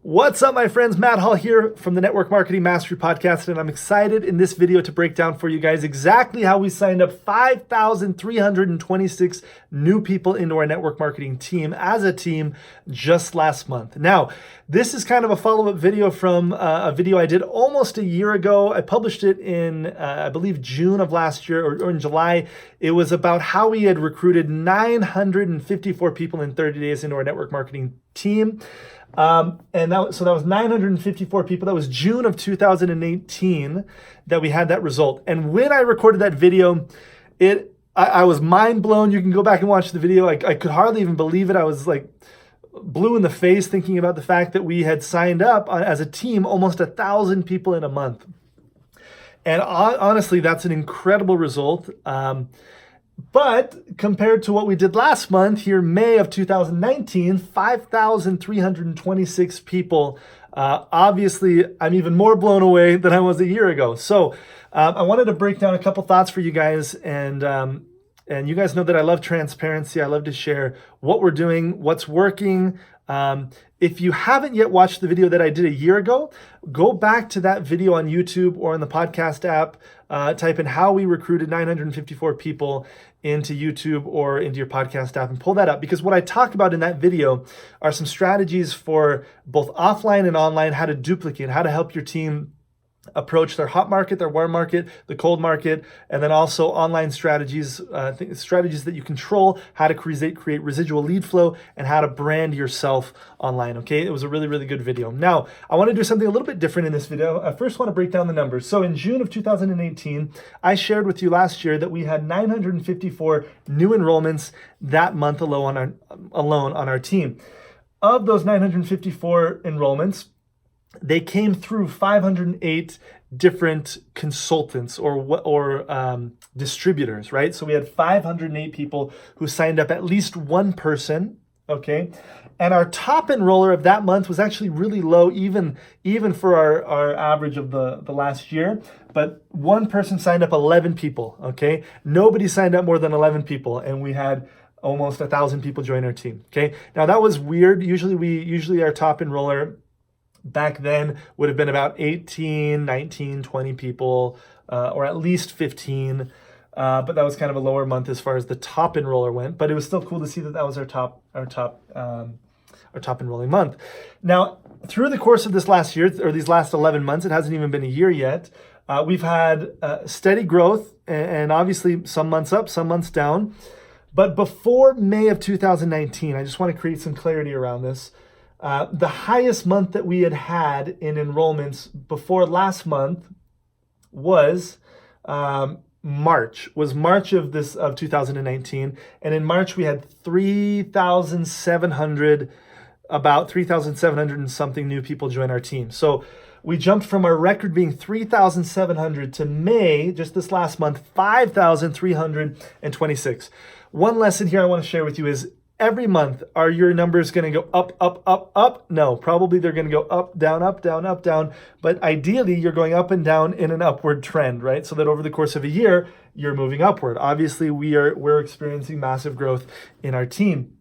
What's up, my friends? Matt Hall here from the Network Marketing Mastery Podcast, and I'm excited in this video to break down for you guys exactly how we signed up 5,326 new people into our network marketing team as a team just last month. Now, this is kind of a follow-up video from a video I did almost a year ago. I published it in, I believe, June of last year or in July. It was about how we had recruited 954 people in 30 days into our network marketing team. So that was 954 people. That was June of 2018 that we had that result. And when I recorded that video, I was mind blown. You can go back and watch the video. I could hardly even believe it. I was like blue in the face thinking about the fact that we had signed up as a team almost 1,000 people in a month. And honestly, that's an incredible result. But compared to what we did last month, here, May of 2019, 5,326 people. Obviously, I'm even more blown away than I was a year ago. So I wanted to break down a couple thoughts for you guys. And you guys know that I love transparency. I love to share what we're doing, what's working. If you haven't yet watched the video that I did a year ago, go back to that video on YouTube or in the podcast app, type in how we recruited 954 people into YouTube or into your podcast app and pull that up, because what I talk about in that video are some strategies for both offline and online, how to duplicate, how to help your team approach their hot market, their warm market, the cold market, and then also online strategies, strategies that you control, how to create residual lead flow, and how to brand yourself online. Okay, it was a really, really good video. Now, I want to do something a little bit different in this video. I first want to break down the numbers. So in June of 2018, I shared with you last year that we had 954 new enrollments that month alone on our team. Of those 954 enrollments, they came through 508 different consultants or distributors, right? So we had 508 people who signed up, at least one person, okay? And our top enroller of that month was actually really low, even for our average of the last year. But one person signed up 11 people, okay? Nobody signed up more than 11 people, and we had almost 1,000 people join our team, okay? Now that was weird. Usually our top enroller back then would have been about 18, 19, 20 people, or at least 15. But that was kind of a lower month as far as the top enroller went. But it was still cool to see that was our top enrolling month. Now, through the course of this last year, or these last 11 months, it hasn't even been a year yet, we've had steady growth, and obviously some months up, some months down. But before May of 2019, I just want to create some clarity around this. The highest month that we had in enrollments before last month was March of 2019, and in March we had about 3,700 and something new people join our team. So we jumped from our record being 3,700 to May, just this last month, 5,326. One lesson here I want to share with you is, every month, are your numbers going to go up, up, up, up? No, probably they're going to go up, down, up, down, up, down. But ideally, you're going up and down in an upward trend, right? So that over the course of a year, you're moving upward. Obviously, we're experiencing massive growth in our team,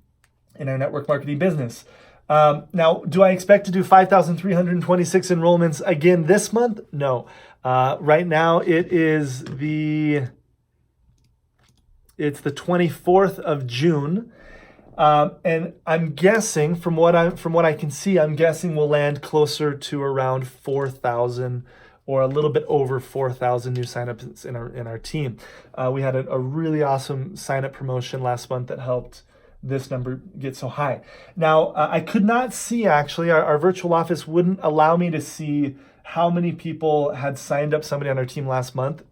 in our network marketing business. Now, do I expect to do 5,326 enrollments again this month? No. Right now, it's the 24th of June. And I'm guessing, from what I can see, I'm guessing we'll land closer to around 4,000 or a little bit over 4,000 new signups in our team. We had a really awesome sign-up promotion last month that helped this number get so high. Now, I could not see, actually, our virtual office wouldn't allow me to see how many people had signed up somebody on our team last month.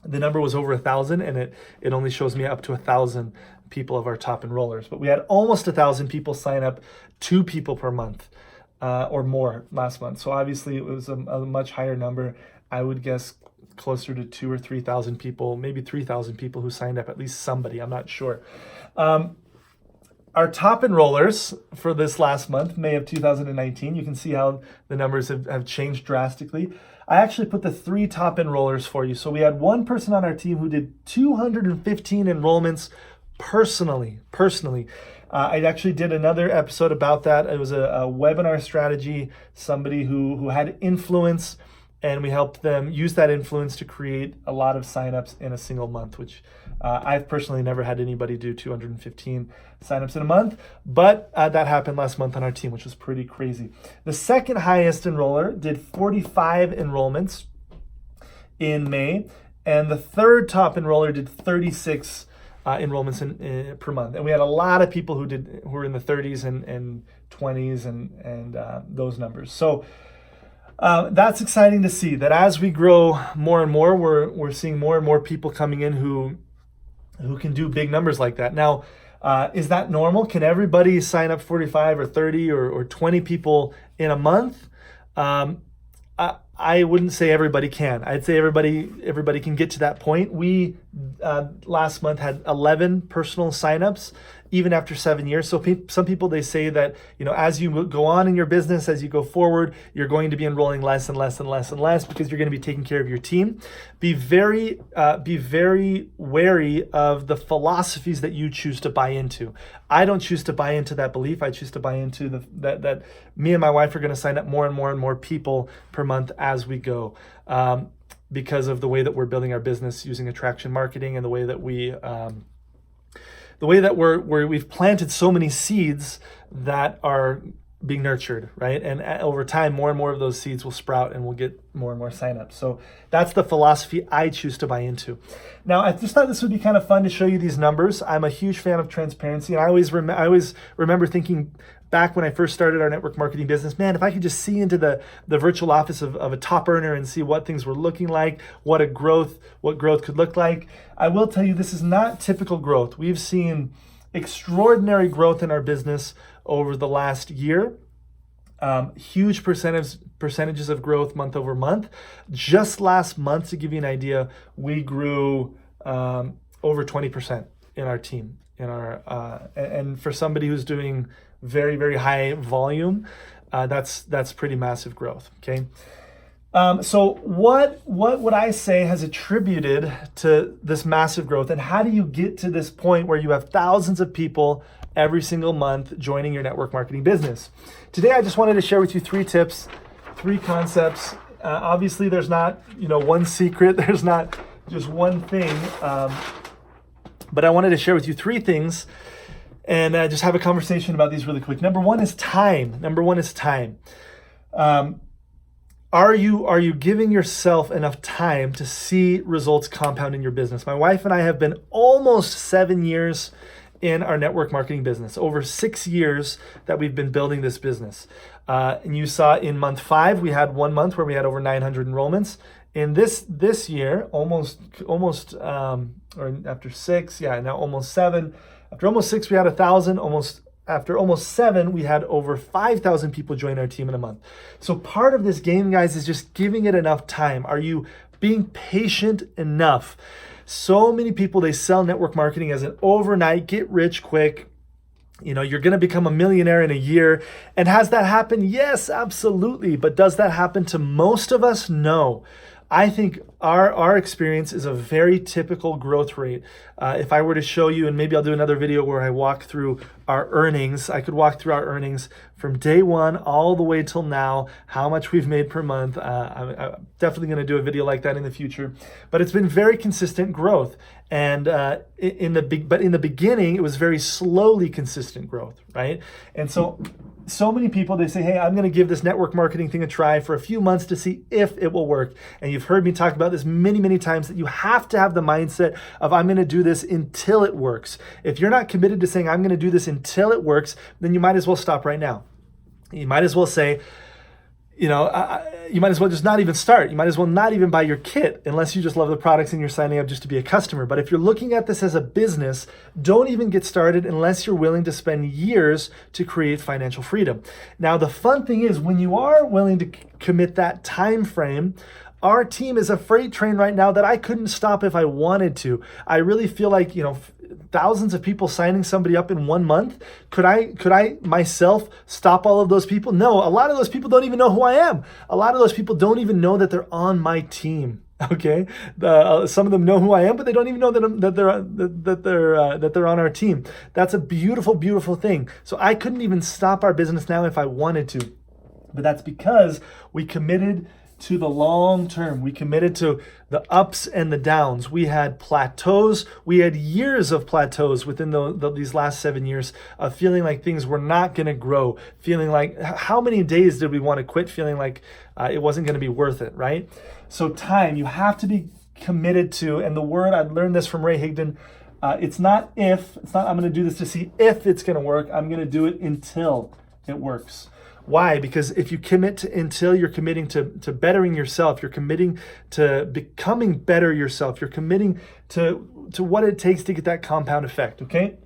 The number was over 1,000, and it only shows me up to 1,000 people of our top enrollers. But we had almost 1,000 people sign up, 2 people per month or more last month. So obviously it was a much higher number. I would guess closer to 2,000 or 3,000 people, maybe 3,000 people who signed up, at least somebody, I'm not sure. Our top enrollers for this last month, May of 2019, you can see how the numbers have changed drastically. I actually put the 3 top enrollers for you. So we had one person on our team who did 215 enrollments personally. I actually did another episode about that. It was a webinar strategy, somebody who had influence, and we helped them use that influence to create a lot of signups in a single month, which I've personally never had anybody do 215 signups in a month, but that happened last month on our team, which was pretty crazy. The second highest enroller did 45 enrollments in May, and the third top enroller did 36 enrollments per month. And we had a lot of people who were in the 30s and 20s and those numbers. So that's exciting to see that as we grow more and more, we're seeing more and more people coming in who can do big numbers like that. Now, is that normal? Can everybody sign up 45 or 30 or 20 people in a month? I wouldn't say everybody can. I'd say everybody can get to that point. We last month had 11 personal signups, even after 7 years. So some people, they say that, as you go on in your business, as you go forward, you're going to be enrolling less and less and less and less because you're going to be taking care of your team. Be very wary of the philosophies that you choose to buy into. I don't choose to buy into that belief. I choose to buy into that me and my wife are going to sign up more and more and more people per month as we go. Because of the way that we're building our business using attraction marketing, and the way that we've planted so many seeds that are being nurtured, right? And over time, more and more of those seeds will sprout and we'll get more and more signups. So that's the philosophy I choose to buy into. Now, I just thought this would be kind of fun to show you these numbers. I'm a huge fan of transparency. And I always remember thinking back when I first started our network marketing business, man, if I could just see into the virtual office of a top earner and see what things were looking like, what growth could look like. I will tell you, this is not typical growth. We've seen extraordinary growth in our business over the last year. Huge percentages of growth month over month. Just last month, to give you an idea, we grew over 20% in our team. And for somebody who's doing very, very high volume, that's pretty massive growth. Okay. So what would I say has attributed to this massive growth, and how do you get to this point where you have thousands of people every single month joining your network marketing business? Today, I just wanted to share with you 3 tips, 3 concepts. Obviously, there's not one secret. There's not just one thing, but I wanted to share with you 3 things and just have a conversation about these really quick. Number one is time. Are you giving yourself enough time to see results compound in your business? My wife and I have been almost 7 years in our network marketing business, over 6 years that we've been building this business. And you saw in month 5, we had 1 month where we had over 900 enrollments. In this year, almost, or after 6, now almost 7. After almost 6, we had 1,000. After almost 7, we had over 5,000 people join our team in a month. So part of this game, guys, is just giving it enough time. Are you being patient enough? So many people, they sell network marketing as an overnight, get rich quick. You're going to become a millionaire in a year. And has that happened? Yes, absolutely. But does that happen to most of us? No. I think our experience is a very typical growth rate. If I were to show you, and maybe I'll do another video where I walk through our earnings, I could walk through our earnings from day one all the way till now, how much we've made per month. I'm definitely going to do a video like that in the future. But it's been very consistent growth. And in the beginning, it was very slowly consistent growth, right? And so many people, they say, hey, I'm going to give this network marketing thing a try for a few months to see if it will work. And you've heard me talk about this many, many times, that you have to have the mindset of, I'm going to do this until it works. If you're not committed to saying, I'm going to do this until it works, then you might as well stop right now. You might as well say, you might as well just not even start. You might as well not even buy your kit unless you just love the products and you're signing up just to be a customer. But if you're looking at this as a business, don't even get started unless you're willing to spend years to create financial freedom. Now, the fun thing is, when you are willing to commit that time frame, our team is a freight train right now that I couldn't stop if I wanted to. I really feel like, thousands of people signing somebody up in 1 month. Could I myself stop all of those people? No, a lot of those people don't even know who I am. A lot of those people don't even know that they're on my team. Okay, some of them know who I am, but they don't even know that they're on our team. That's a beautiful, beautiful thing. So I couldn't even stop our business now if I wanted to, but that's because we committed to the long term. We committed to the ups and the downs. We had plateaus. We had years of plateaus within these last 7 years of feeling like things were not going to grow, feeling like how many days did we want to quit, feeling like it wasn't going to be worth it, right? So time, you have to be committed to, and the word, I learned this from Ray Higdon, it's not I'm going to do this to see if it's going to work. I'm going to do it until it works. Why? Because if you commit until you're committing to bettering yourself, you're committing to becoming better yourself, you're committing to what it takes to get that compound effect, okay?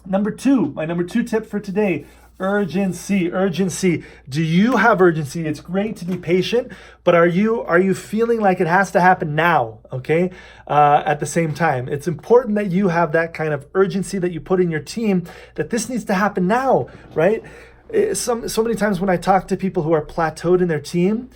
My number two tip for today, urgency. Do you have urgency? It's great to be patient, but are you feeling like it has to happen now? Okay. At the same time, it's important that you have that kind of urgency that you put in your team, that this needs to happen now, right? So many times when I talk to people who are plateaued in their team,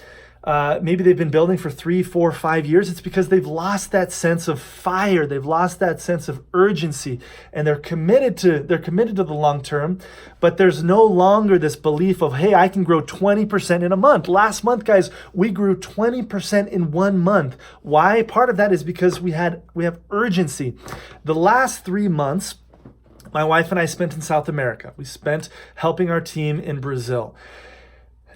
maybe they've been building for 3, 4, 5 years. It's because they've lost that sense of fire. They've lost that sense of urgency, and they're committed to the long term. But there's no longer this belief of, hey, I can grow 20% in a month. Last month, guys, we grew 20% in 1 month. Why? Part of that is because we have urgency. The last 3 months, my wife and I spent in South America. We spent helping our team in Brazil.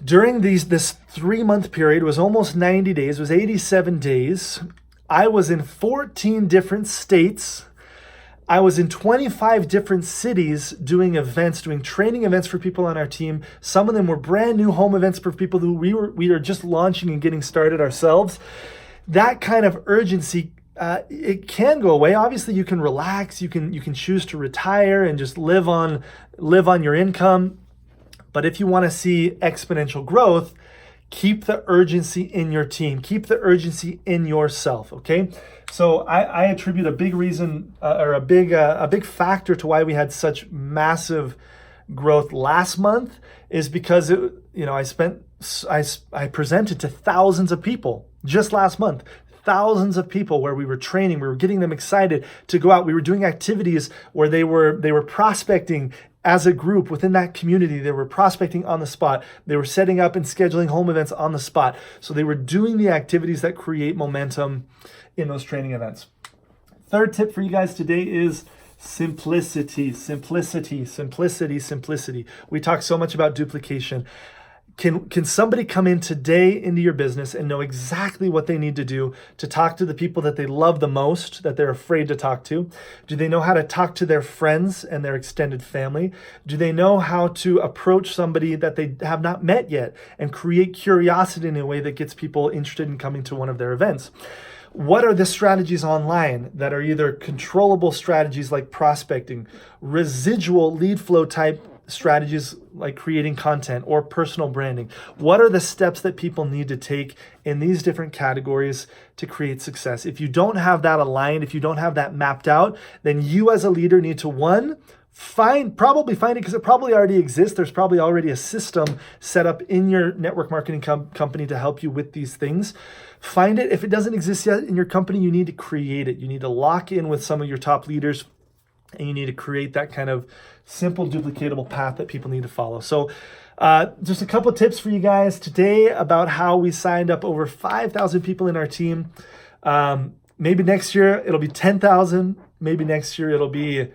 During this 3-month period, was almost 90 days, was 87 days. I was in 14 different states. I was in 25 different cities doing events, doing training events for people on our team. Some of them were brand new home events for people who we are just launching and getting started ourselves. That kind of urgency, it can go away. Obviously, you can relax. You can choose to retire and just live on your income. But if you want to see exponential growth, keep the urgency in your team. Keep the urgency in yourself. Okay. So I attribute a big reason or a big factor to why we had such massive growth last month is because I presented to thousands of people just last month. Thousands of people where we were training, we were getting them excited to go out. We were doing activities where they were prospecting as a group within that community. They were prospecting on the spot. They were setting up and scheduling home events on the spot. So they were doing the activities that create momentum in those training events. Third tip for you guys today is simplicity. We talk so much about duplication. Can somebody come in today into your business and know exactly what they need to do to talk to the people that they love the most, that they're afraid to talk to? Do they know how to talk to their friends and their extended family? Do they know how to approach somebody that they have not met yet and create curiosity in a way that gets people interested in coming to one of their events? What are the strategies online that are either controllable strategies like prospecting, residual lead flow type strategies like creating content or personal branding? What are the steps that people need to take in these different categories to create success? If you don't have that aligned, if you don't have that mapped out, then you as a leader need to probably find it, because it probably already exists. There's probably already a system set up in your network marketing company to help you with these things. Find it. If it doesn't exist yet in your company, you need to create it. You need to lock in with some of your top leaders, and you need to create that kind of simple, duplicatable path that people need to follow. So just a couple of tips for you guys today about how we signed up over 5,000 people in our team. Maybe next year it'll be 10,000. Maybe next year it'll be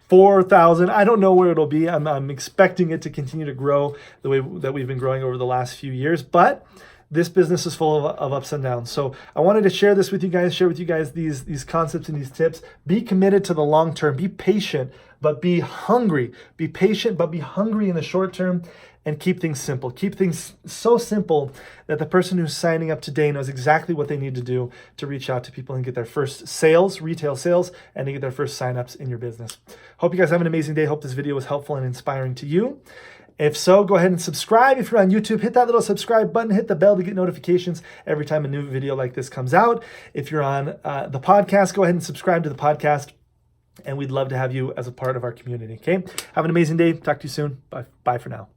4,000. I don't know where it'll be. I'm expecting it to continue to grow the way that we've been growing over the last few years. But this business is full of ups and downs. So I wanted to share this with you guys, share with you guys these concepts and these tips. Be committed to the long term. Be patient, but be hungry. Be patient, but be hungry in the short term, and keep things simple. Keep things so simple that the person who's signing up today knows exactly what they need to do to reach out to people and get their first sales, retail sales, and to get their first signups in your business. Hope you guys have an amazing day. Hope this video was helpful and inspiring to you. If so, go ahead and subscribe. If you're on YouTube, hit that little subscribe button, hit the bell to get notifications every time a new video like this comes out. If you're on the podcast, go ahead and subscribe to the podcast, and we'd love to have you as a part of our community, okay? Have an amazing day. Talk to you soon. Bye for now.